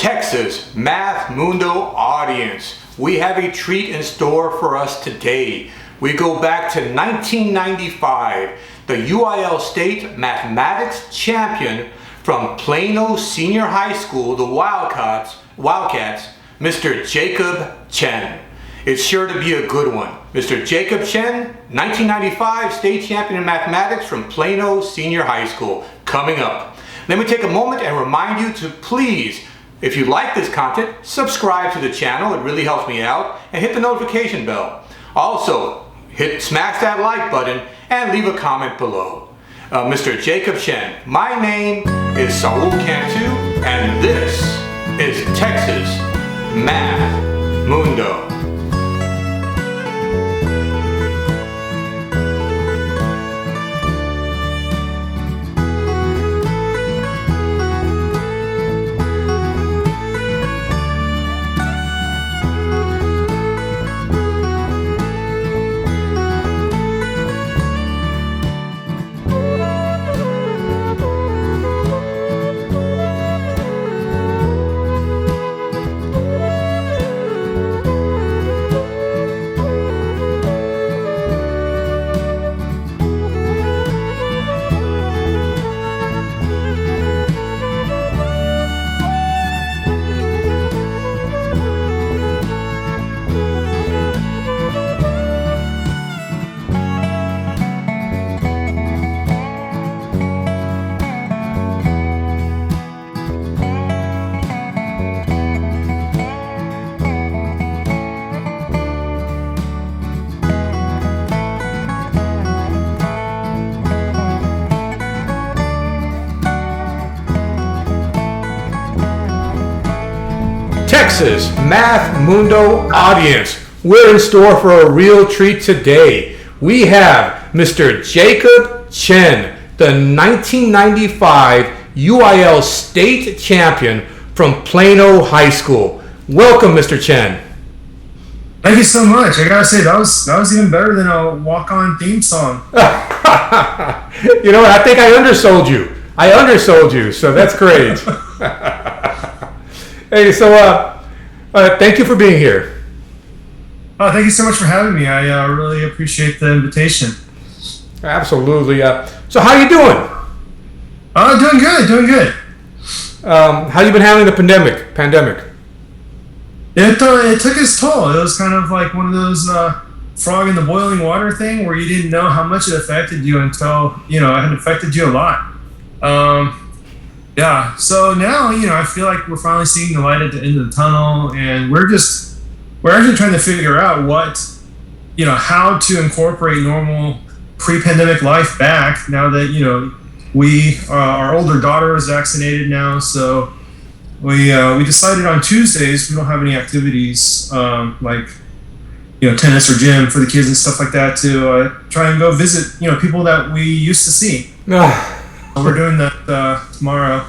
Texas Math Mundo audience, we have a treat in store for us today. We go back to 1995, the UIL State Mathematics Champion from Plano Senior High School, the Wildcats, Mr. Jacob Chen. It's sure to be a good one. Mr. Jacob Chen, 1995 State Champion in Mathematics from Plano Senior High School, coming up. Let me take a moment and remind you to please, if you like this content, subscribe to the channel. It really helps me out. And hit the notification bell. Also, smash that like button and leave a comment below. Mr. Jacob Chen, my name is Saul Cantu, and this is Texas Math Mundo. Texas Math Mundo audience, we're in store for a real treat today. We have Mr. Jacob Chen, the 1995 UIL State Champion from Plano High School. Welcome, Mr. Chen. Thank you so much. I gotta say, that was even better than a walk-on theme song. You know what? I think I undersold you. So that's great. Hey, so thank you for being here. Oh, thank you so much for having me. I really appreciate the invitation. Absolutely. So how you doing? Doing good. How you been handling the pandemic? It took its toll. It was kind of like one of those frog in the boiling water thing where you didn't know how much it affected you until, it had affected you a lot. Yeah, so now, I feel like we're finally seeing the light at the end of the tunnel, and we're actually trying to figure out how to incorporate normal pre-pandemic life back now that, our older daughter is vaccinated now, so we decided on Tuesdays we don't have any activities like, tennis or gym for the kids and stuff like that to try and go visit, people that we used to see. We're doing that tomorrow.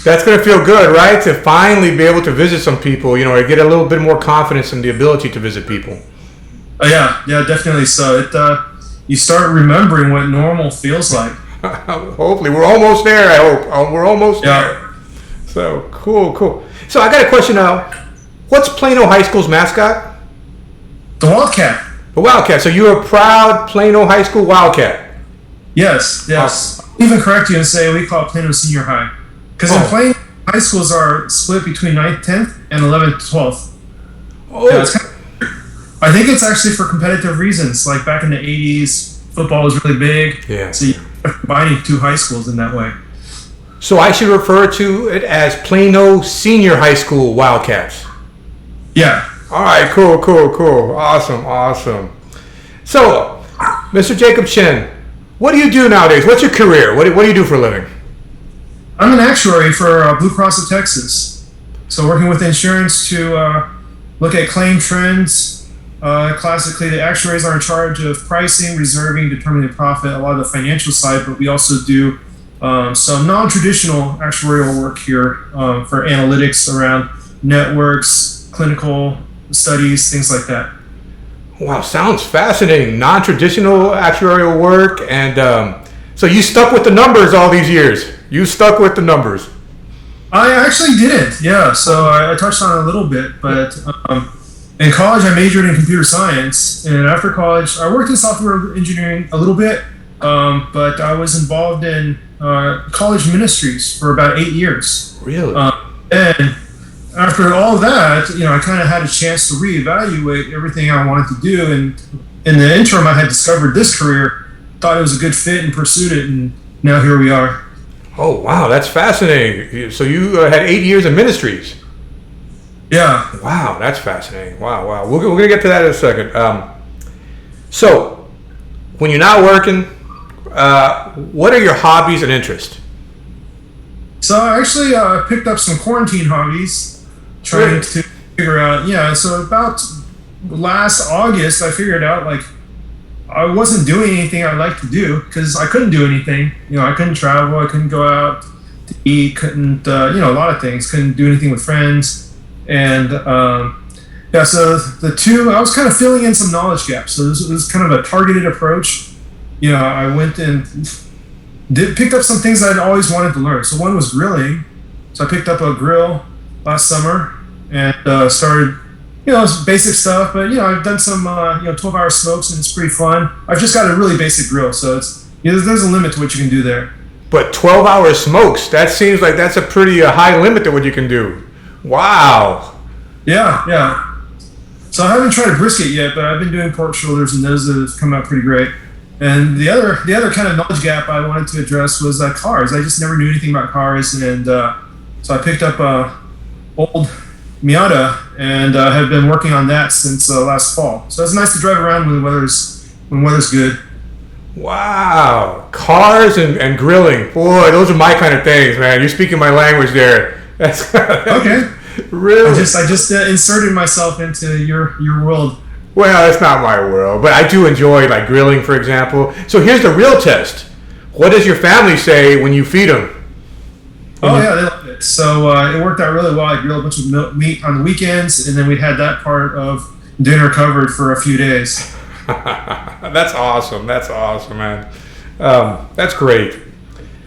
That's going to feel good, right? To finally be able to visit some people, or get a little bit more confidence in the ability to visit people. Yeah, definitely. So you start remembering what normal feels like. Hopefully, we're almost there. I hope we're almost there. So cool. So I got a question now. What's Plano High School's mascot? The Wildcat. The Wildcat. So you're a proud Plano High School Wildcat. Yes. I'll even correct you and say we call it Plano Senior High. Because in Plano, high schools are split between 9th, 10th, and 11th, 12th. Oh. Yeah, I think it's actually for competitive reasons. Like back in the 80s, football was really big. Yeah. So you're combining two high schools in that way. So I should refer to it as Plano Senior High School Wildcats. Yeah. All right, cool. Awesome. So, Mr. Jacob Chen, what do you do nowadays? What's your career? What do you do for a living? I'm an actuary for Blue Cross of Texas. So working with insurance to look at claim trends. Classically, the actuaries are in charge of pricing, reserving, determining profit, a lot of the financial side, but we also do some non-traditional actuarial work here for analytics around networks, clinical studies, things like that. Wow, sounds fascinating. Non-traditional actuarial work, and so you stuck with the numbers all these years. You stuck with the numbers. I actually didn't. Yeah, so I touched on it a little bit, but in college I majored in computer science, and after college I worked in software engineering a little bit, but I was involved in college ministries for about 8 years. Really? And after all that, I kind of had a chance to reevaluate everything I wanted to do, and in the interim I had discovered this career, thought it was a good fit and pursued it, and now here we are. Oh, wow, that's fascinating. So you had 8 years of ministries. Yeah. Wow, that's fascinating. Wow. We're going to get to that in a second. So, when you're not working, what are your hobbies and interests? So I actually picked up some quarantine hobbies, trying to figure out, so about last August, I figured out, like, I wasn't doing anything I like to do because I couldn't do anything. I couldn't travel, I couldn't go out to eat, couldn't, a lot of things, couldn't do anything with friends. And so I was kind of filling in some knowledge gaps. So this was kind of a targeted approach. I went and picked up some things I'd always wanted to learn. So one was grilling. So I picked up a grill last summer and started, it's basic stuff, but I've done some 12-hour smokes, and it's pretty fun. I've just got a really basic grill, so it's there's a limit to what you can do there. But 12-hour smokes, that seems like that's a pretty high limit to what you can do. Wow. Yeah. So I haven't tried a brisket yet, but I've been doing pork shoulders, and those have come out pretty great. And the other kind of knowledge gap I wanted to address was cars. I just never knew anything about cars, and so I picked up a old Miata and have been working on that since last fall. So it's nice to drive around when weather's good. Wow, cars and grilling, boy, those are my kind of things, man. You're speaking my language there. That's okay. Really? I just inserted myself into your world. Well, it's not my world, but I do enjoy like grilling, for example. So here's the real test. What does your family say when you feed them? Oh yeah, they love it. So it worked out really well. I grilled a bunch of meat on the weekends, and then we'd had that part of dinner covered for a few days. That's awesome, man. That's great.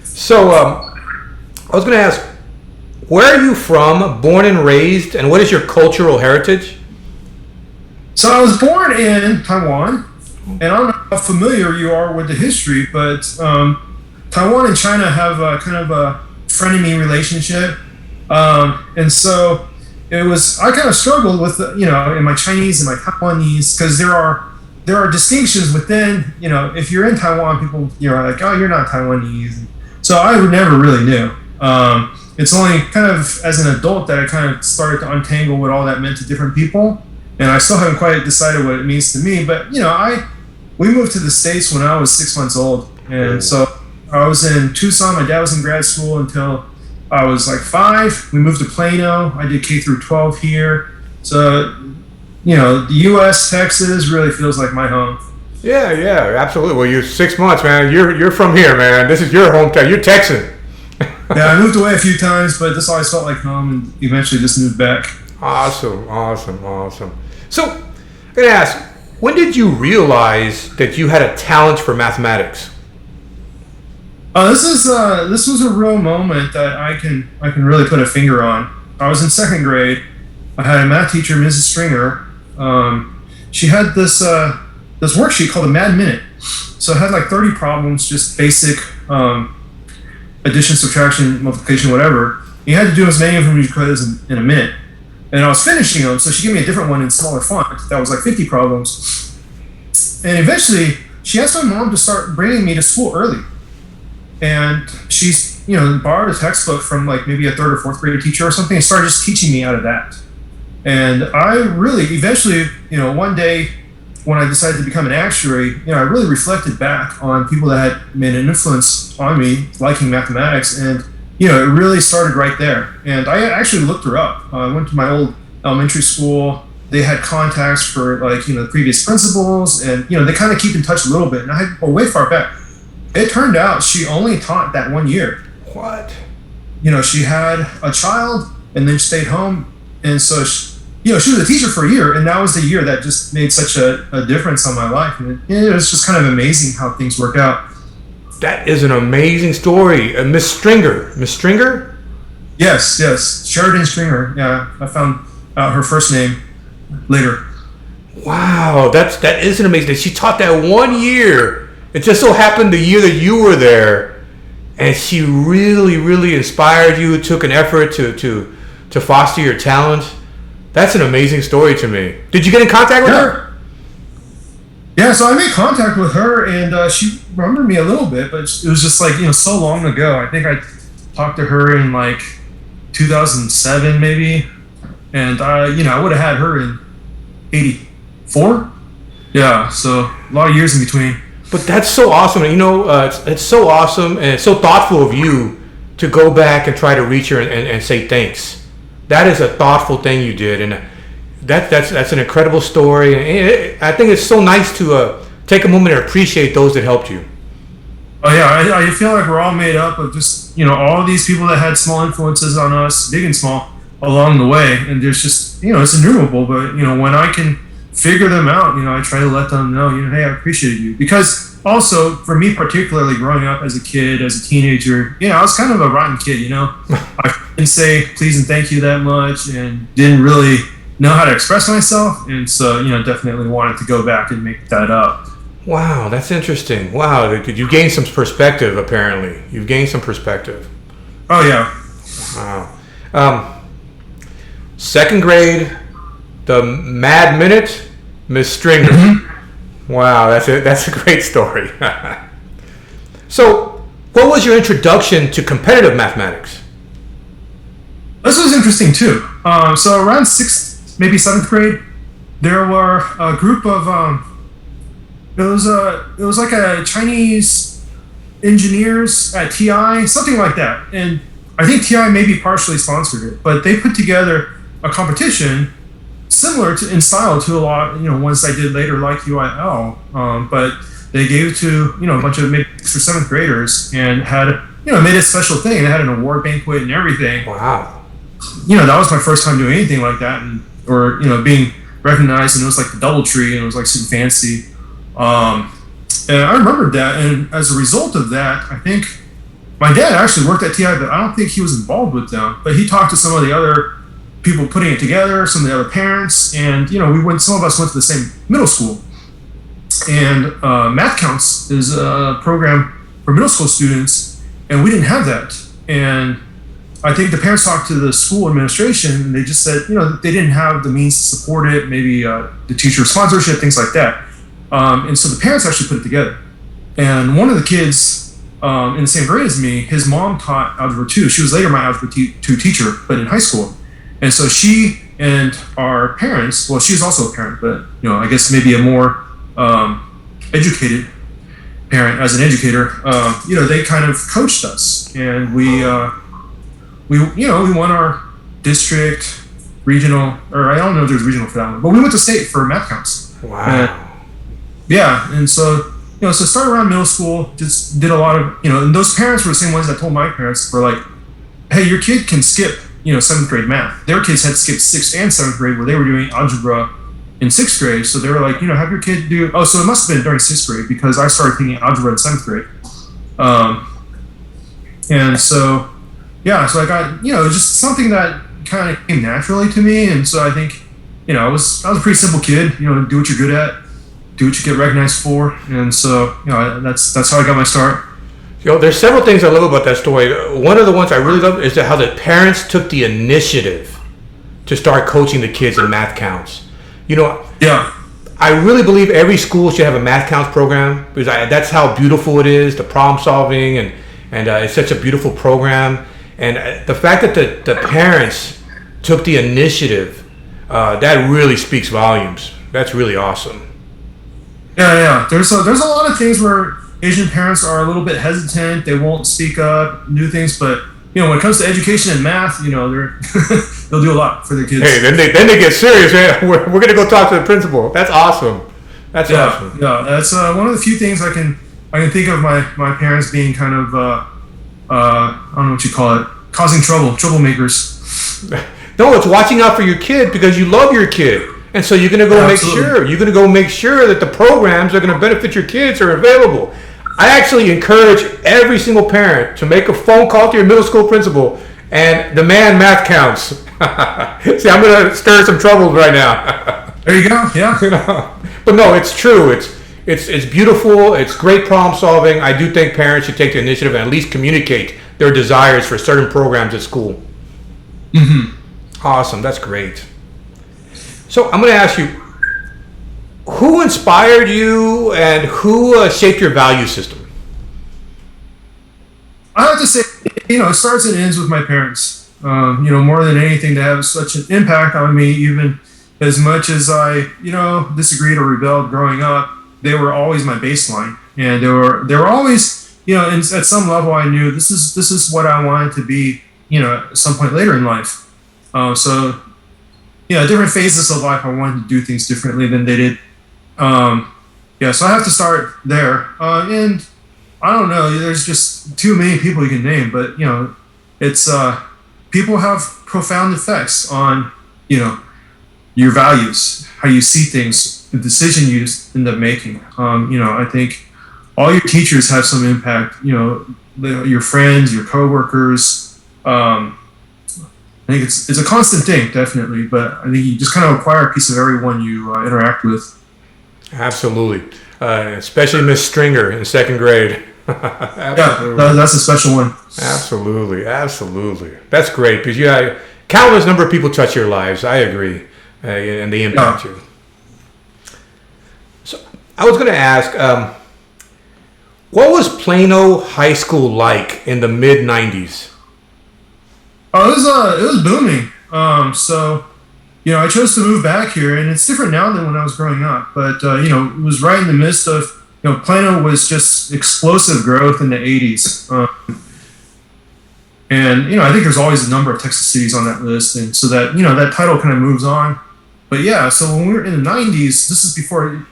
So I was going to ask, where are you from, born and raised, and what is your cultural heritage? So I was born in Taiwan, and I don't know how familiar you are with the history, but Taiwan and China have kind of a frenemy relationship, and so I kind of struggled with in my Chinese and my Taiwanese, because there are distinctions within, if you're in Taiwan, people are like, oh, you're not Taiwanese. So I never really knew. It's only kind of as an adult that I kind of started to untangle what all that meant to different people, and I still haven't quite decided what it means to me. But we moved to the States when I was 6 months old, and so I was in Tucson. My dad was in grad school until I was like 5. We moved to Plano. I did K through 12 here. So, the U.S., Texas really feels like my home. Yeah, absolutely. Well, you're 6 months, man. You're from here, man. This is your hometown. You're Texan. Yeah, I moved away a few times, but this always felt like home, and eventually just moved back. Awesome. So, I'm going to ask, when did you realize that you had a talent for mathematics? This was a real moment that I can really put a finger on. I was in 2nd grade. I had a math teacher, Mrs. Stringer. She had this worksheet called the Mad Minute. So it had like 30 problems, just basic addition, subtraction, multiplication, whatever. You had to do as many of them as you could in a minute. And I was finishing them, so she gave me a different one in smaller font that was like 50 problems. And eventually, she asked my mom to start bringing me to school early. And she's, borrowed a textbook from like maybe a 3rd or 4th grade teacher or something, and started just teaching me out of that. And I really, eventually, one day when I decided to become an actuary, I really reflected back on people that had made an influence on me liking mathematics, and it really started right there. And I actually looked her up. I went to my old elementary school. They had contacts for the previous principals, and they kind of keep in touch a little bit. And I had way far back. It turned out she only taught that 1 year. What? She had a child and then stayed home, and so she was a teacher for a year, and that was the year that just made such a difference on my life. And it was just kind of amazing how things work out. That is an amazing story. Miss Stringer? Yes. Sheridan Stringer. Yeah, I found out her first name later. Wow, that isn't amazing. She taught that 1 year. It just so happened the year that you were there, and she really, really inspired you. Took an effort to foster your talent. That's an amazing story to me. Did you get in contact with her? Yeah, so I made contact with her, and she remembered me a little bit, but it was just like, so long ago. I think I talked to her in like 2007 maybe, and I would have had her in 84. Yeah, so a lot of years in between. But that's so awesome. It's so awesome and it's so thoughtful of you to go back and try to reach her and say thanks. That is a thoughtful thing you did, and that's an incredible story. And I think it's so nice to take a moment and appreciate those that helped you. Oh yeah, I feel like we're all made up of just all these people that had small influences on us, big and small, along the way. And there's just it's innumerable. But when I can figure them out, I try to let them know, hey, I appreciate you. Because also for me particularly, growing up as a kid, as a teenager, I was kind of a rotten kid. I didn't say please and thank you that much, and didn't really know how to express myself, and so definitely wanted to go back and make that up. Wow, that's interesting. Wow, you gained some perspective. Apparently, you've gained some perspective. Oh yeah. Wow. Second grade, the Mad Minute, Miss Stringer. Mm-hmm. Wow, that's a great story. So, what was your introduction to competitive mathematics? This was interesting too. So around sixth, maybe seventh grade, there were a group of it was like a Chinese engineers at TI, something like that. And I think TI maybe partially sponsored it, but they put together a competition similar in style to a lot, ones I did later like UIL. But they gave it to, a bunch of maybe 6th or 7th graders, and had, made a special thing. They had an award banquet and everything. Wow. That was my first time doing anything like that, or being recognized, and it was like the DoubleTree, and it was like super fancy. And I remembered that, and as a result of that, I think my dad actually worked at TI, but I don't think he was involved with them. But he talked to some of the other people putting it together, some of the other parents, and some of us went to the same middle school. And Math Counts is a program for middle school students, and we didn't have that. And I think the parents talked to the school administration, and they just said, they didn't have the means to support it, maybe the teacher sponsorship, things like that. And so the parents actually put it together. And one of the kids in the same grade as me, his mom taught Algebra 2. She was later my Algebra 2 teacher, but in high school. And so she and our parents, well, she was also a parent, but, I guess maybe a more educated parent as an educator, they kind of coached us. And we won our district, regional, or I don't know if there's regional for that one, but we went to state for Math Counts. Wow. And so, so started around middle school, just did a lot of, and those parents were the same ones that told my parents, were like, hey, your kid can skip, 7th grade math. Their kids had to skip 6th and 7th grade where they were doing algebra in 6th grade. So they were like, have your kid do, so it must have been during 6th grade, because I started taking algebra in 7th grade. And so, so I got, just something that kind of came naturally to me. And so I think, I was a pretty simple kid, do what you're good at, do what you get recognized for. And so, that's how I got my start. There's several things I love about that story. One of the ones I really love is how the parents took the initiative to start coaching the kids in Math Counts. Yeah. I really believe every school should have a Math Counts program, because that's how beautiful it is, the problem solving, and it's such a beautiful program. And the fact that the parents took the initiative, that really speaks volumes. That's really awesome. Yeah. There's a lot of things where Asian parents are a little bit hesitant. They won't speak up, do things, but when it comes to education and math, they'll do a lot for their kids. Hey, then they get serious, man. We're gonna go talk to the principal. That's awesome. That's awesome. Yeah, that's one of the few things I can think of my parents being kind of I don't know what you call it, causing troublemakers. No, it's watching out for your kid, because you love your kid. And so you're gonna go make sure that the programs that are gonna benefit your kids are available. I actually encourage every single parent to make a phone call to your middle school principal And the man math counts. See, I'm going to stir some troubles right now. There you go. Yeah. But no, it's true. It's beautiful. It's great problem solving. I do think parents should take the initiative and at least communicate their desires for certain programs at school. Mm-hmm. Awesome. That's great. So I'm going to ask you, who inspired you and who shaped your value system? I have to say, it starts and ends with my parents. More than anything, to have such an impact on me, even as much as I, disagreed or rebelled growing up, they were always my baseline, and they were always, and at some level, I knew this is what I wanted to be, at some point later in life. So, different phases of life, I wanted to do things differently than they did. So I have to start there, and I don't know. There's just too many people you can name, but it's people have profound effects on your values, how you see things, the decision you end up making. I think all your teachers have some impact. Your friends, your coworkers. I think it's a constant thing, definitely. But I think you just kind of acquire a piece of everyone you interact with. Absolutely. Especially Miss Stringer in second grade. Yeah, that's a special one. Absolutely. That's great because you had countless number of people touch your lives. I agree, and they impact you. So I was going to ask, what was Plano High School like in the mid '90s? It was booming. I chose to move back here, and it's different now than when I was growing up. But it was right in the midst of Plano was just explosive growth in the '80s, and I think there's always a number of Texas cities on that list, and so that that title kind of moves on. But yeah, so when we were in the '90s, this is before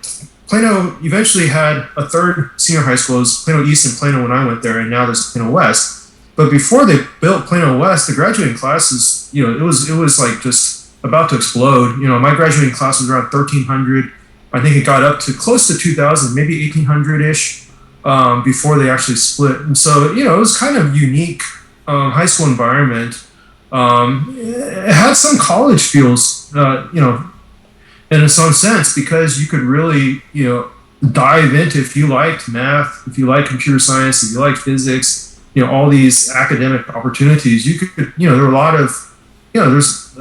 Plano eventually had a third senior high school. It was Plano East and Plano when I went there, and now there's Plano West. But before they built Plano West, the graduating classes, it was like just about to explode. My graduating class was around 1,300. I think it got up to close to 2,000, maybe 1,800-ish, before they actually split. And so, it was kind of unique high school environment. It had some college feels, in some sense, because you could really, dive into, if you liked math, if you liked computer science, if you liked physics, all these academic opportunities, you could, there were a lot of, it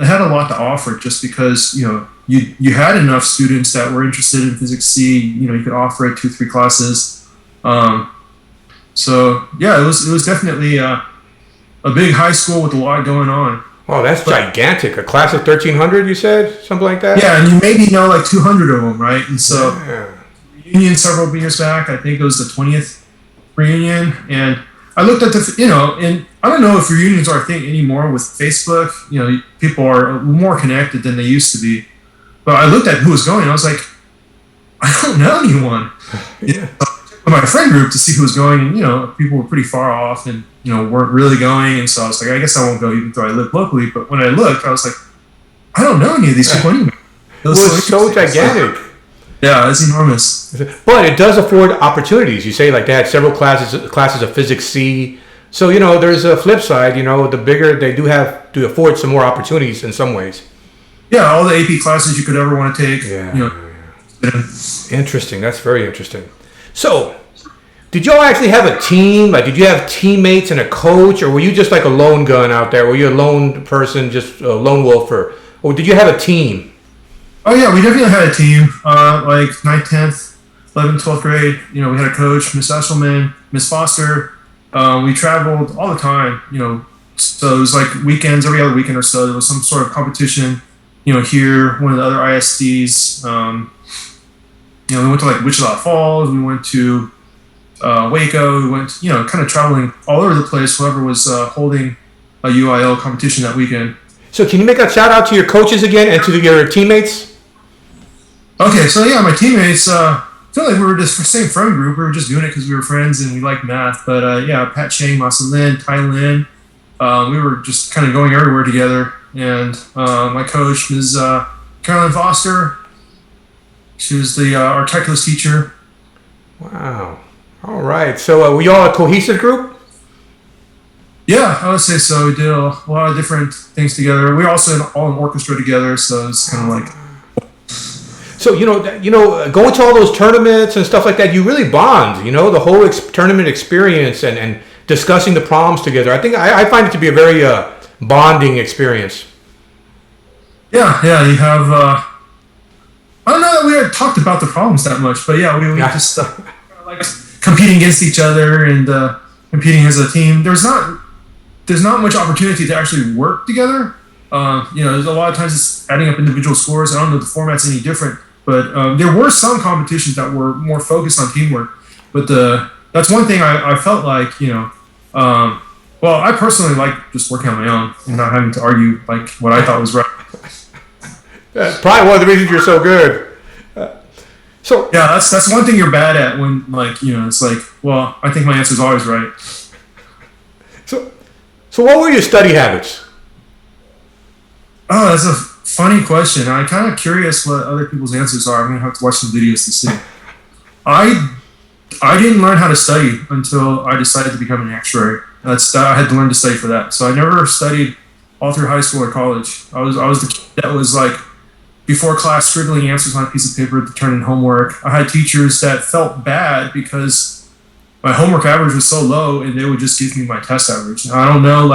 had a lot to offer just because, you had enough students that were interested in physics C, you could offer it 2-3 classes. So yeah, it was definitely a big high school with a lot going on. Oh, that's gigantic. A class of 1,300, you said? Something like that? Yeah, and you maybe know like 200 of them, right? And so reunion several years back, I think it was the 20th reunion, and I looked at and I don't know if reunions are a thing anymore with Facebook. People are more connected than they used to be. But I looked at who was going, and I was like, I don't know anyone. Yeah. My friend group to see who was going, and people were pretty far off and weren't really going, and so I was like, I guess I won't go even though I live locally. But when I looked, I was like, I don't know any of these people anyway. It was so gigantic. Yeah, it's enormous. But it does afford opportunities. You say like they had several classes of physics C. So there's a flip side. The bigger they do have to afford some more opportunities in some ways. Yeah, all the AP classes you could ever want to take. Yeah. Interesting. That's very interesting. So, did y'all actually have a team? Like, did you have teammates and a coach, or were you just like a lone gun out there? Were you a lone person, just a lone wolf, or did you have a team? Oh yeah, we definitely had a team. Like 9th, 10th, 11th, 12th grade. We had a coach, Miss Eshelman, Miss Foster. We traveled all the time. So it was like weekends, every other weekend or so. There was some sort of competition. Here, one of the other ISDs. We went to like Wichita Falls. We went to Waco. We went, kind of traveling all over the place. Whoever was holding a UIL competition that weekend. So can you make a shout out to your coaches again and to your teammates? Okay, so yeah, my teammates. I feel like we were just the same friend group. We were just doing it because we were friends and we liked math. But yeah, Pat Chang, Masa Lin, Tai Lin. We were just kind of going everywhere together. And my coach, Ms. Carolyn Foster, she was the our calculus teacher. Wow. All right. So were you all a cohesive group? Yeah, I would say so. We did a lot of different things together. We also had all an orchestra together, so it's kind of like. So going to all those tournaments and stuff like that, you really bond. The whole tournament experience and discussing the problems together. I think I find it to be a very bonding experience. Yeah, yeah. You have. I don't know that we had talked about the problems that much, but yeah, we just like competing against each other and competing as a team. There's not much opportunity to actually work together. There's a lot of times it's adding up individual scores. I don't know if the format's any different, but there were some competitions that were more focused on teamwork. But that's one thing I felt like, well, I personally like just working on my own and not having to argue like what I thought was right. That's probably one of the reasons you're so good. So yeah, that's one thing you're bad at when it's like, well, I think my answer is always right. So what were your study habits? Oh, that's a funny question. I'm kind of curious what other people's answers are. I'm gonna have to watch some videos to see. I didn't learn how to study until I decided to become an actuary. I had to learn to study for that. So I never studied all through high school or college. I was the kid that was like before class scribbling answers on a piece of paper to turn in homework. I had teachers that felt bad because my homework average was so low and they would just give me my test average. I don't know,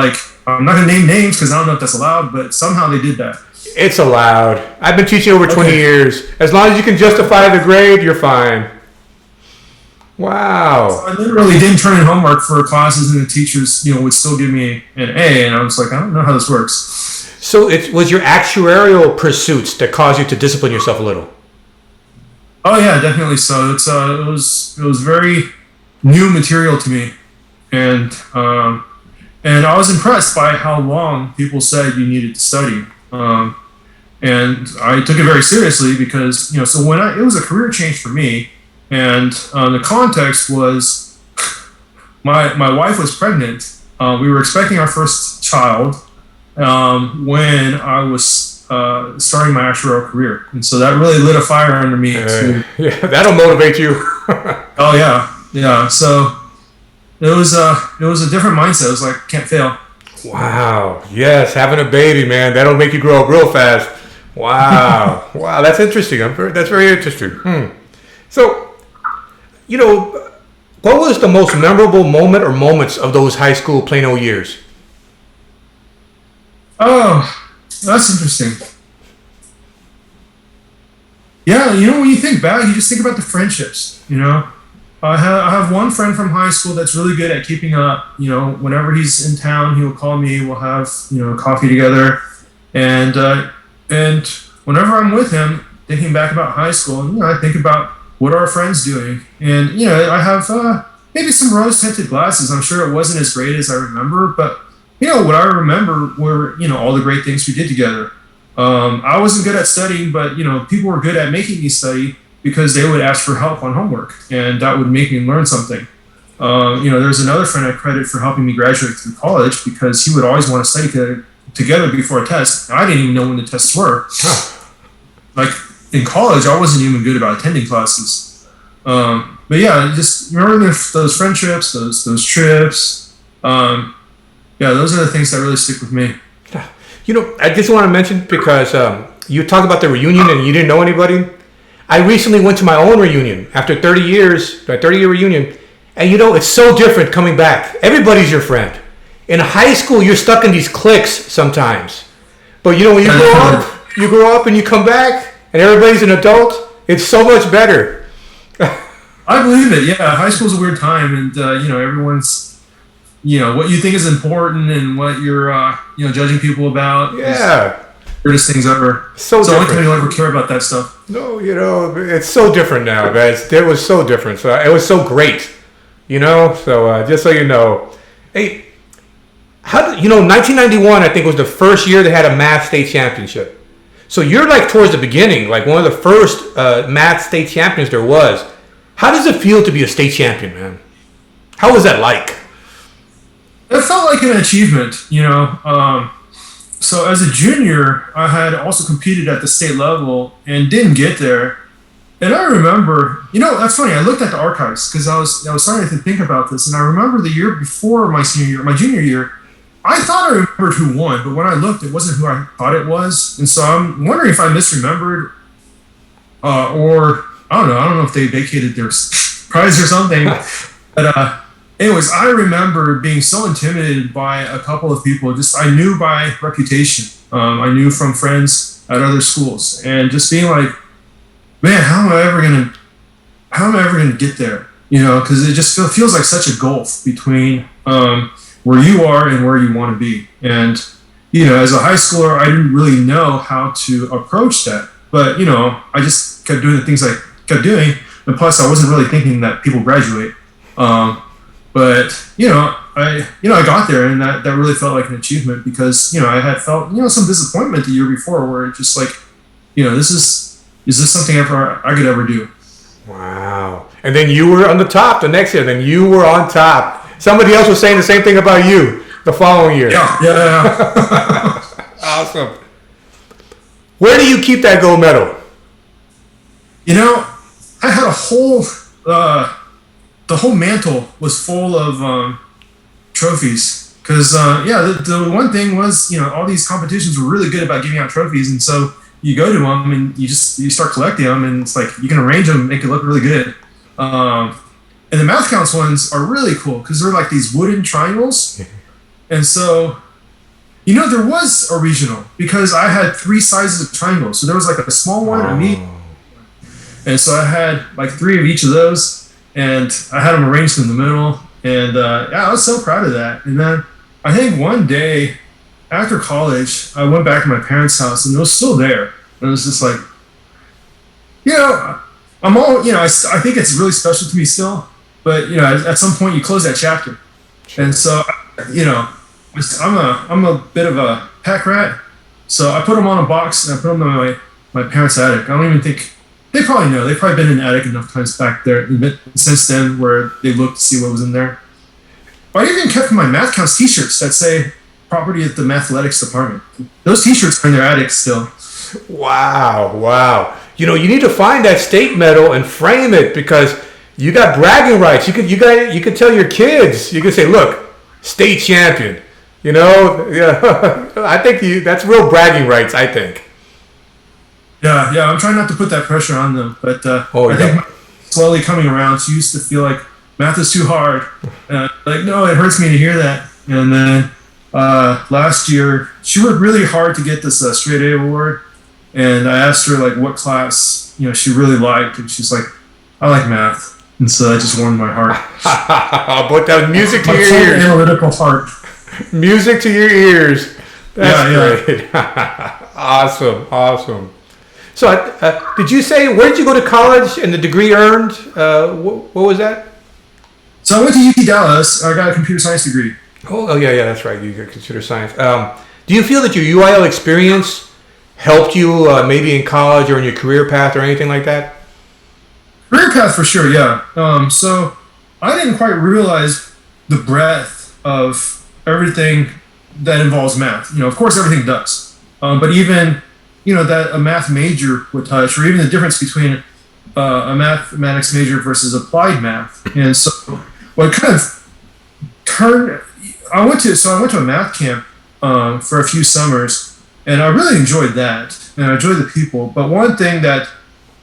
I'm not going to name names because I don't know if that's allowed, but somehow they did that. It's allowed. I've been teaching over 20 years. As long as you can justify the grade, you're fine. Wow. So I literally didn't turn in homework for classes and the teachers, would still give me an A. And I was like, I don't know how this works. So it was your actuarial pursuits that caused you to discipline yourself a little. Oh yeah, definitely so. It was very new material to me, and I was impressed by how long people said you needed to study, and I took it very seriously because so when it was a career change for me, and the context was my wife was pregnant. We were expecting our first child when I was starting my actuarial career, and so that really lit a fire under me. Yeah, that'll motivate you. Oh yeah. So it was a different mindset. It was like can't fail. Wow. Yes, having a baby, man, that'll make you grow up real fast. Wow. Wow, that's interesting. That's very interesting. So, what was the most memorable moment or moments of those high school Plano years? Oh, that's interesting. Yeah, when you think back, you just think about the friendships. I have one friend from high school that's really good at keeping up. Whenever he's in town, he'll call me. We'll have coffee together, and whenever I'm with him, thinking back about high school, I think about what are our friends doing, and I have maybe some rose-tinted glasses. I'm sure it wasn't as great as I remember, but what I remember were all the great things we did together. I wasn't good at studying, but people were good at making me study because they would ask for help on homework, and that would make me learn something. There's another friend I credit for helping me graduate through college because he would always want to study together before a test. I didn't even know when the tests were. Like in college, I wasn't even good about attending classes. But yeah, just remember those friendships, those trips. Yeah, those are the things that really stick with me. I just want to mention because you talked about the reunion and you didn't know anybody. I recently went to my own reunion after 30 years, my 30-year reunion, and it's so different coming back. Everybody's your friend. In high school, you're stuck in these cliques sometimes. But when you grow up and you come back and everybody's an adult, it's so much better. I believe it. Yeah, high school's a weird time, and everyone's, what you think is important and what you're, judging people about. Yeah. Weirdest things ever. So the only time you'll ever care about that stuff. No, it's so different now, guys. It was so different. So it was so great, So just so you know, hey, 1991 I think was the first year they had a math state championship. So you're like towards the beginning, like one of the first math state champions there was. How does it feel to be a state champion, man? How was that like? It felt like an achievement, So as a junior, I had also competed at the state level and didn't get there. And I remember, that's funny. I looked at the archives because I was starting to think about this, and I remember the year before my senior year, my junior year, I thought I remembered who won, but when I looked, it wasn't who I thought it was, and so I'm wondering if I misremembered, or I don't know. I don't know if they vacated their prize or something. But anyways, I remember being so intimidated by a couple of people. Just I knew by reputation. I knew from friends at other schools, and just being like, man, how am I ever gonna get there? You know, because it just feels like such a gulf between where you are and where you want to be. And you know, as a high schooler, I didn't really know how to approach that. But you know, I just kept doing the things I kept doing, and plus, I wasn't really thinking that people graduate. But I got there, and that really felt like an achievement because I had felt some disappointment the year before, where it just like, is this something I could ever do? Wow! And then you were on the top the next year. Then you were on top. Somebody else was saying the same thing about you the following year. Yeah. Awesome. Where do you keep that gold medal? I had a whole. The whole mantle was full of trophies because the one thing was all these competitions were really good about giving out trophies, and so you go to them and you start collecting them, and it's like you can arrange them, make it look really good. And the math counts ones are really cool because they're like these wooden triangles, and so there was a regional because I had 3 sizes of triangles, so there was like a small one, a medium, and so I had like 3 of each of those. And I had them arranged in the middle, and I was so proud of that. And then I think one day after college, I went back to my parents' house, and it was still there. And it was just like, I'm all, I think it's really special to me still. But at some point, you close that chapter, and so I'm a bit of a pack rat. So I put them on a box, and I put them in my parents' attic. I don't even think. They probably know. They've probably been in the attic enough times back there since then where they looked to see what was in there. I even kept my math counts t-shirts that say property of the mathletics department. Those t-shirts are in their attic still. Wow. You need to find that state medal and frame it because you got bragging rights. You could tell your kids. You could say, look, state champion. I think that's real bragging rights, I think. Yeah, I'm trying not to put that pressure on them, but I think slowly coming around. She used to feel like math is too hard. Like, no, it hurts me to hear that. And then last year, she worked really hard to get this straight A award, and I asked her like what class she really liked, and she's like, I like math, and so that just warmed my heart. But that was music to your ears. Analytical heart. Music to your ears. That's great. Awesome. So, did you say, where did you go to college and the degree earned? What was that? So I went to UT Dallas. I got a computer science degree. Oh yeah, that's right. You got computer science. Do you feel that your UIL experience helped you maybe in college or in your career path or anything like that? Career path for sure, yeah. So I didn't quite realize the breadth of everything that involves math. Of course, everything does. But even that a math major would touch, or even the difference between a mathematics major versus applied math. And so what kind of turned, I went to a math camp for a few summers, and I really enjoyed that, and I enjoyed the people. But one thing that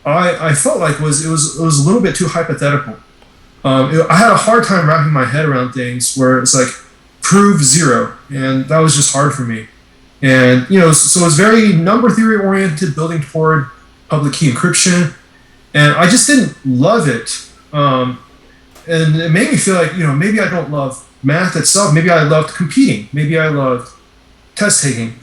I felt like was it was a little bit too hypothetical. I had a hard time wrapping my head around things where it's like prove 0, and that was just hard for me. And so it was very number theory oriented, building toward public key encryption, and I just didn't love it. And it made me feel like maybe I don't love math itself. Maybe I loved competing. Maybe I loved test taking.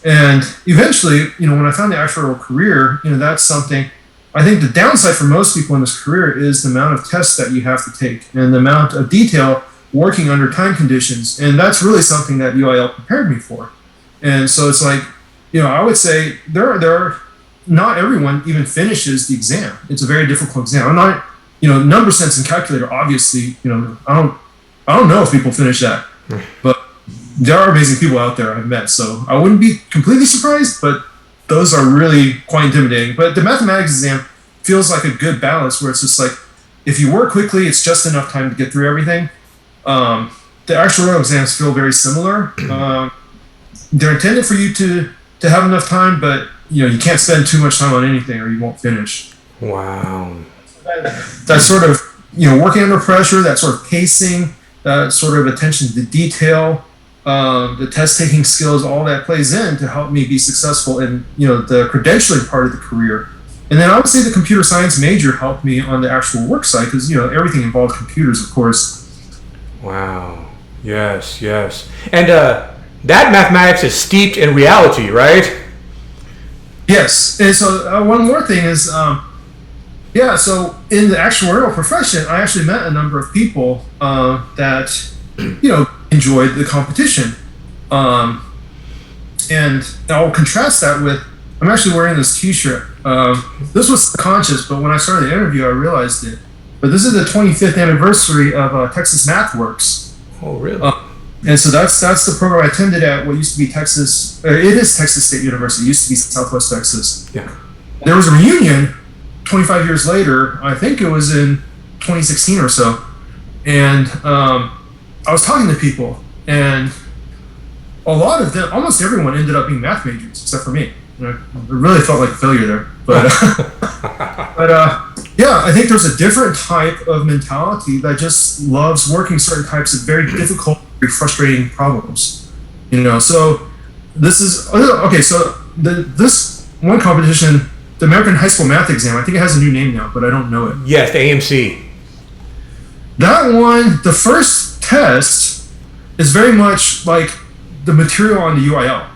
And eventually, when I found the actual career, that's something. I think the downside for most people in this career is the amount of tests that you have to take and the amount of detail working under time conditions, and that's really something that UIL prepared me for. And so it's like, I would say there are not everyone even finishes the exam. It's a very difficult exam. I'm not, number sense and calculator, obviously, I don't know if people finish that, but there are amazing people out there I've met. So I wouldn't be completely surprised, but those are really quite intimidating. But the mathematics exam feels like a good balance where it's just like, if you work quickly, it's just enough time to get through everything. the actuarial exams feel very similar. They're intended for you to have enough time, but you can't spend too much time on anything or you won't finish. Wow. That sort of working under pressure, that sort of pacing, that sort of attention to detail, the test taking skills, all that plays in to help me be successful in the credentialing part of the career. And then I would say the computer science major helped me on the actual work site because everything involves computers, of course. Wow. Yes. And that mathematics is steeped in reality, right? Yes. And so one more thing is, so in the actuarial profession, I actually met a number of people that, enjoyed the competition. And I'll contrast that with, I'm actually wearing this t-shirt. This was conscious, but when I started the interview, I realized it. But this is the 25th anniversary of Texas MathWorks. Oh, really? And so that's the program I attended at what used to be Texas. It is Texas State University. It used to be Southwest Texas. Yeah. There was a reunion 25 years later. I think it was in 2016 or so. And I was talking to people, and a lot of them, almost everyone, ended up being math majors except for me. I really felt like a failure there. But I think there's a different type of mentality that just loves working certain types of very difficult, very frustrating problems. So this is okay. So this one competition, the American High School Math Exam, I think it has a new name now, but I don't know it. Yes, the AMC. That one, the first test is very much like the material on the UIL.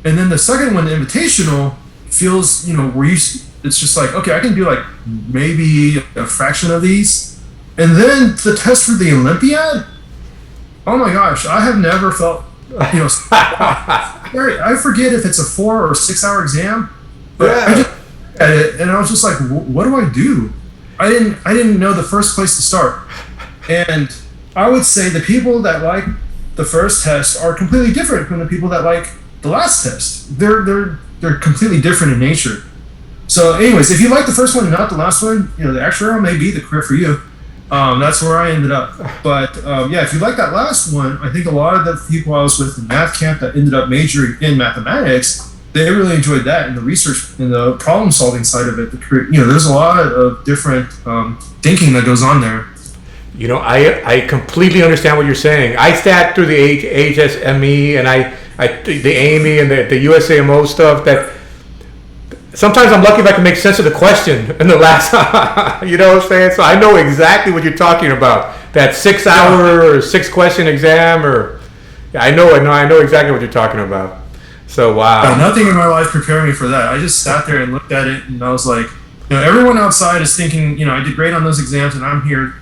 And then the second one, the invitational, feels, where it's just like, okay, I can do like maybe a fraction of these. And then the test for the Olympiad, oh my gosh, I have never felt, I forget if it's a 4 or 6 hour exam, but I just looked at it and I was just like, what do I do? I didn't know the first place to start. And I would say the people that like the first test are completely different from the people that like the last test. They're completely different in nature. So anyways, if you like the first one and not the last one, the actuarial may be the career for you. That's where I ended up. But if you like that last one, I think a lot of the people I was with in math camp that ended up majoring in mathematics, they really enjoyed that and the research and the problem solving side of it. The career, there's a lot of different thinking that goes on there. I completely understand what you're saying. I sat through the HSME and the AME and the USAMO stuff. That sometimes I'm lucky if I can make sense of the question in the last. You know what I'm saying? So I know exactly what you're talking about. That 6 hour or 6 question exam, or I know exactly what you're talking about. So wow. Nothing in my life prepared me for that. I just sat there and looked at it, and I was like, everyone outside is thinking, I did great on those exams, and I'm here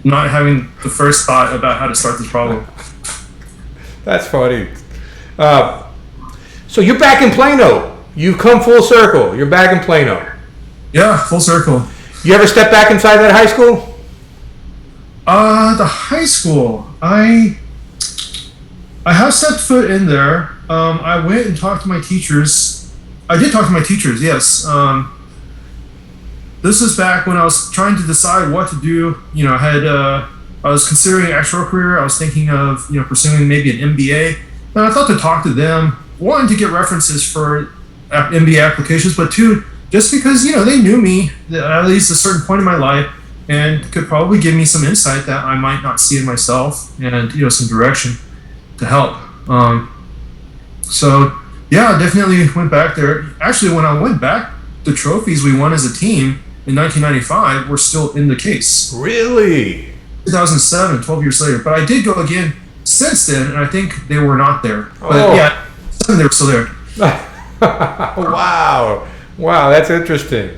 not having the first thought about how to start this problem. That's funny. So you're back in Plano. You've come full circle. You're back in Plano. Yeah, full circle. You ever step back inside that high school? The high school. I have stepped foot in there. I went and talked to my teachers. I did talk to my teachers, yes. This was back when I was trying to decide what to do. I was considering an actual career. I was thinking of, pursuing maybe an MBA. And I thought to talk to them, one, to get references for MBA applications, but two, just because, they knew me at least a certain point in my life and could probably give me some insight that I might not see in myself and, some direction to help. I definitely went back there. Actually, when I went back, the trophies we won as a team in 1995 were still in the case. Really? 2007, 12 years later. But I did go again since then, and I think they were not there. But they were still there. Wow, that's interesting.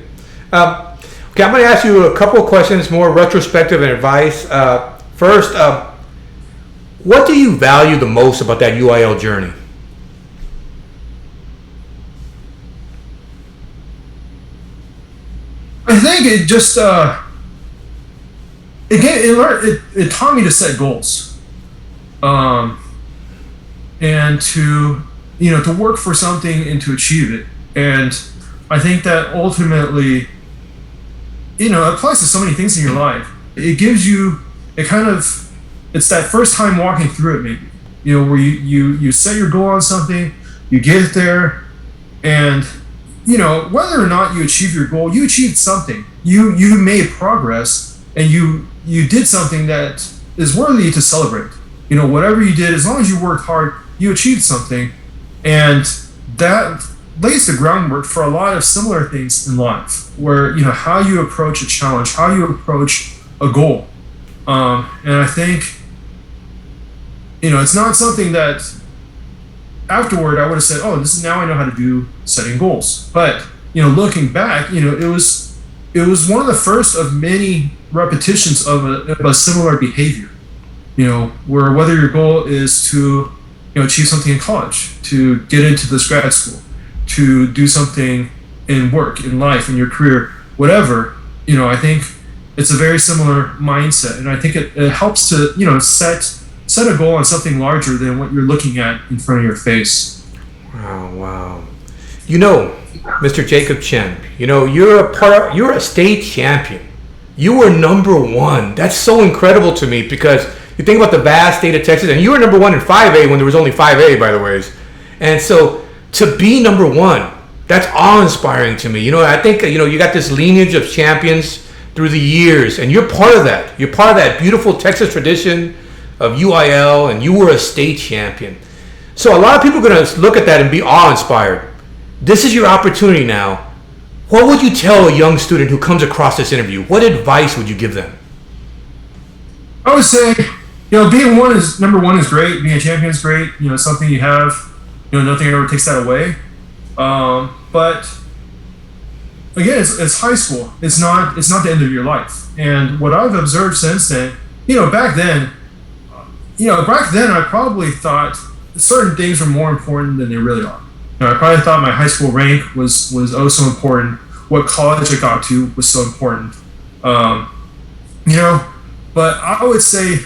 Okay, I'm going to ask you a couple of questions, more retrospective and advice. First, what do you value the most about that UIL journey? I think it just it taught me to set goals, and to work for something and to achieve it. And I think that ultimately, it applies to so many things in your life. It gives you, it it's that first time walking through it, maybe, where you set your goal on something, you get there, and whether or not you achieve your goal, you achieved something. You made progress, and you did something that is worthy to celebrate. Whatever you did, as long as you worked hard, you achieved something, and that lays the groundwork for a lot of similar things in life, where how you approach a challenge, how you approach a goal, and I think it's not something that afterward I would have said, oh, this is now I know how to do setting goals. But looking back, it was one of the first of many repetitions of a similar behavior. Where whether your goal is to achieve something in college, to get into this grad school, to do something in work, in life, in your career, whatever, I think it's a very similar mindset, and I think it helps to set a goal on something larger than what you're looking at in front of your face. Wow. Mr. Jacob Chen, you're a state champion. You were number one. That's so incredible to me, because you think about the vast state of Texas, and you were number one in 5A when there was only 5A, by the way. And so to be number one, that's awe-inspiring to me. I think, you got this lineage of champions through the years, and you're part of that. You're part of that beautiful Texas tradition of UIL, and you were a state champion. So a lot of people are going to look at that and be awe-inspired. This is your opportunity now. What would you tell a young student who comes across this interview? What advice would you give them? I would say, being number one is great. Being a champion is great. Something you have. Nothing ever takes that away. But again, it's high school. It's not the end of your life. And what I've observed since then, back then I probably thought certain things were more important than they really are. I probably thought my high school rank was oh so important. What college I got to was so important. But I would say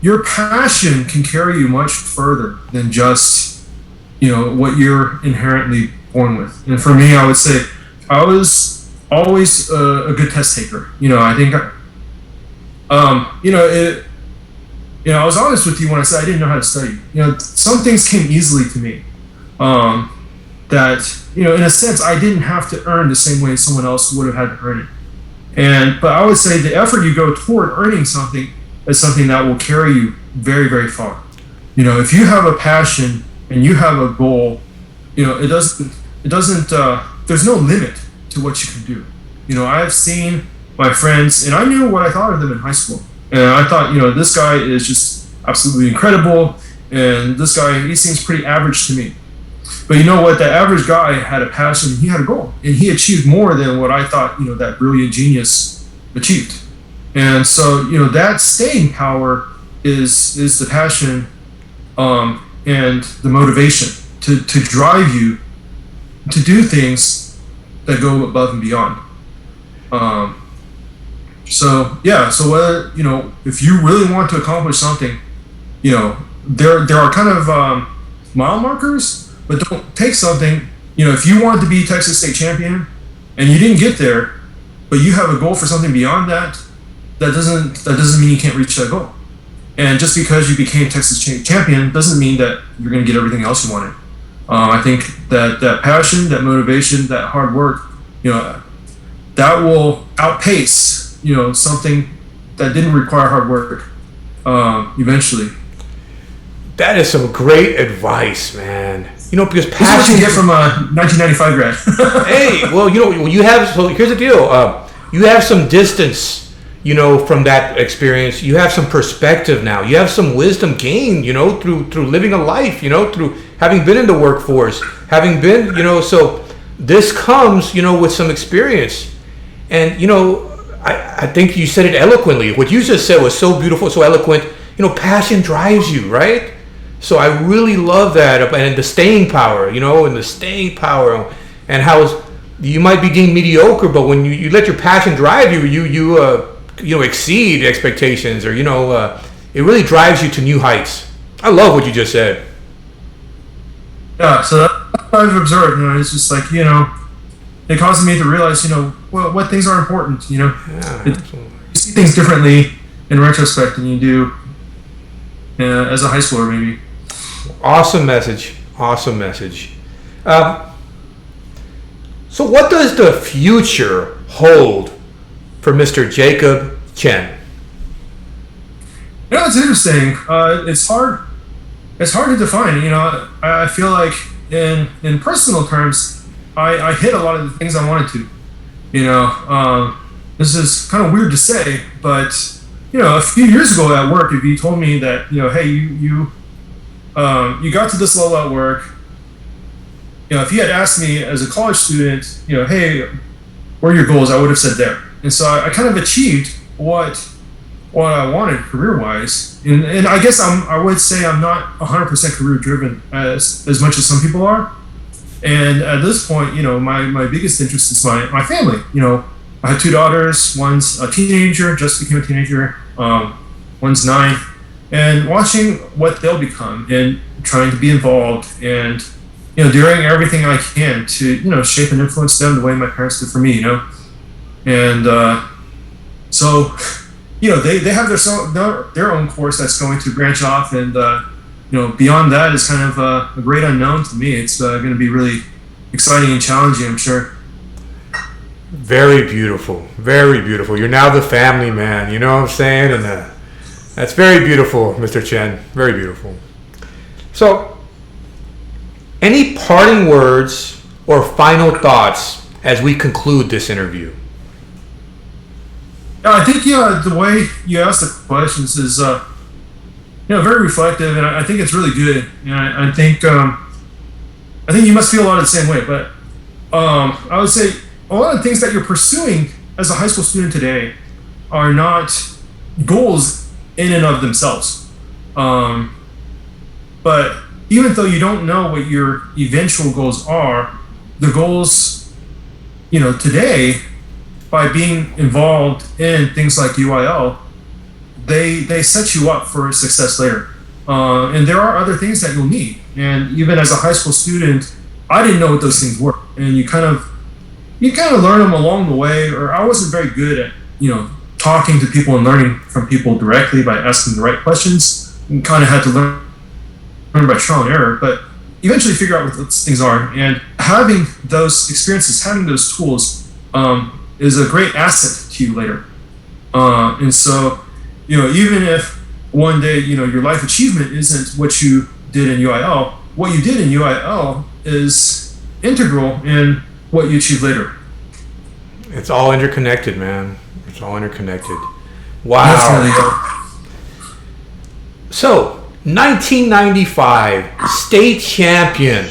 your passion can carry you much further than just, what you're inherently born with. And for me, I would say I was always a good test taker. I think, I was honest with you when I said I didn't know how to study. Some things came easily to me. That, in a sense, I didn't have to earn the same way someone else would have had to earn it. But I would say the effort you go toward earning something is something that will carry you very, very far. If you have a passion and you have a goal, it doesn't, there's no limit to what you can do. I've seen my friends, and I knew what I thought of them in high school. And I thought, this guy is just absolutely incredible, and this guy, he seems pretty average to me. But you know what? That average guy had a passion, he had a goal, and he achieved more than what I thought, that brilliant genius achieved. And so, that staying power is the passion and the motivation to drive you to do things that go above and beyond. So whether, if you really want to accomplish something, there are kind of mile markers, but don't take something, if you want to be Texas state champion and you didn't get there, but you have a goal for something beyond that, that doesn't mean you can't reach that goal. And just because you became Texas champion doesn't mean that you're going to get everything else you wanted. I think that passion, that motivation, that hard work, that will outpace, something that didn't require hard work eventually. That is some great advice, man. Because passion. This is what you get from a 1995 grad. Hey, well, you have. So here's the deal. You have some distance, from that experience. You have some perspective now. You have some wisdom gained, through living a life, through having been in the workforce, having been, So this comes, with some experience, and I think you said it eloquently. What you just said was so beautiful, so eloquent. Passion drives you, right? So I really love that, and the staying power, and how you might be deemed mediocre, but when you let your passion drive you, you exceed expectations, or it really drives you to new heights. I love what you just said. Yeah, so that's what I've observed. It's just like it causes me to realize, what things are important. You see things differently in retrospect than you do, as a high schooler, maybe. Awesome message. Awesome message. So what does the future hold for Mr. Jacob Chen? It's interesting. It's hard. It's hard to define. I feel like in personal terms, I hit a lot of the things I wanted to. This is kind of weird to say, but a few years ago at work, if you told me that hey, you got to this level at work, if you had asked me as a college student, hey, what are your goals? I would have said there. And so I kind of achieved what I wanted career-wise, and I guess I would say I'm not 100% career-driven as much as some people are. And at this point, my biggest interest is my family. I have 2 daughters. One's a teenager, just became a teenager. One's 9, and watching what they'll become and trying to be involved and doing everything I can to shape and influence them the way my parents did for me. And so. They have their own course that's going to branch off, and beyond that is kind of a great unknown to me. It's going to be really exciting and challenging, I'm sure. Very beautiful, very beautiful. You're now the family man. You know what I'm saying? And that's very beautiful, Mr. Chen. Very beautiful. So, any parting words or final thoughts as we conclude this interview? I think the way you ask the questions is very reflective, and I think it's really good. And I think you must feel a lot of the same way. But I would say a lot of things that you're pursuing as a high school student today are not goals in and of themselves. But even though you don't know what your eventual goals are, the goals today, by being involved in things like UIL, they set you up for success later. And there are other things that you'll need. And even as a high school student, I didn't know what those things were. And you kind of learn them along the way. Or I wasn't very good at talking to people and learning from people directly by asking the right questions. And kind of had to learn by trial and error, but eventually figure out what those things are. And having those experiences, having those tools, is a great asset to you later. And so, even if one day, your life achievement isn't what you did in UIL, what you did in UIL is integral in what you achieve later. It's all interconnected, man. It's all interconnected. Wow. Definitely. So, 1995, state champion,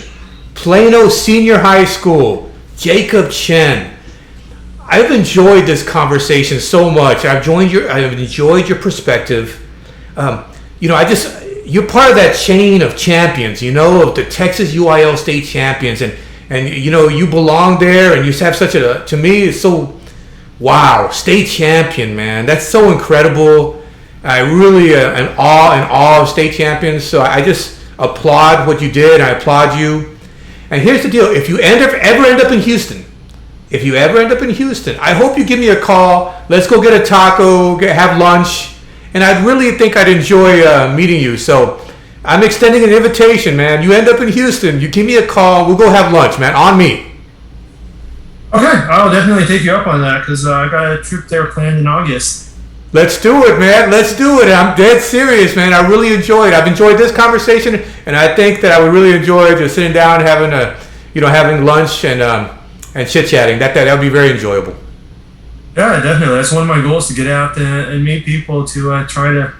Plano Senior High School, Jacob Chen. I've enjoyed this conversation so much. I've enjoyed your perspective. You're part of that chain of champions, of the Texas UIL state champions, and you belong there, and you have such to me, it's so, wow, state champion, man. That's so incredible. I really in awe of state champions. So I just applaud what you did. I applaud you. And here's the deal: if you ever end up in Houston, I hope you give me a call. Let's go get a taco, have lunch, and I'd really think I'd enjoy meeting you. So I'm extending an invitation, man. You end up in Houston, you give me a call. We'll go have lunch, man. On me. Okay, I'll definitely take you up on that because I got a trip there planned in August. Let's do it, man. Let's do it. I'm dead serious, man. I really enjoyed it. I've enjoyed this conversation, and I think that I would really enjoy just sitting down, having lunch and chit-chatting. That would be very enjoyable. Yeah, definitely. That's one of my goals, to get out and meet people, to try to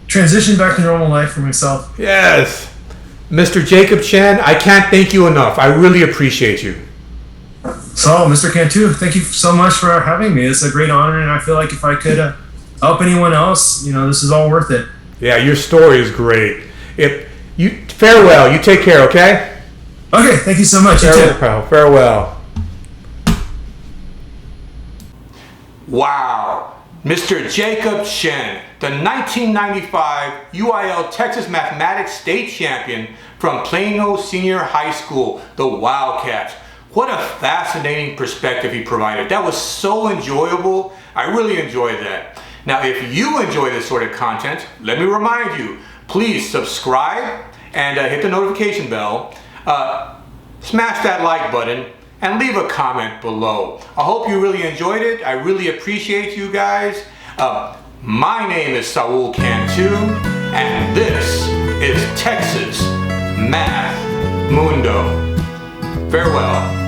transition back to normal life for myself. Yes. Mr. Jacob Chen, I can't thank you enough. I really appreciate you. So, Mr. Cantu, thank you so much for having me. It's a great honor, and I feel like if I could help anyone else, this is all worth it. Yeah, your story is great. Farewell. You take care, okay? Okay, thank you so much. You too. Farewell. Wow. Mr. Jacob Chen, the 1995 UIL Texas Mathematics State Champion from Plano Senior High School, the Wildcats. What a fascinating perspective he provided. That was so enjoyable. I really enjoyed that. Now, if you enjoy this sort of content, let me remind you, please subscribe and hit the notification bell. Smash that like button and leave a comment below. I hope you really enjoyed it. I really appreciate you guys. My name is Saul Cantu, and this is Texas Math Mundo. Farewell.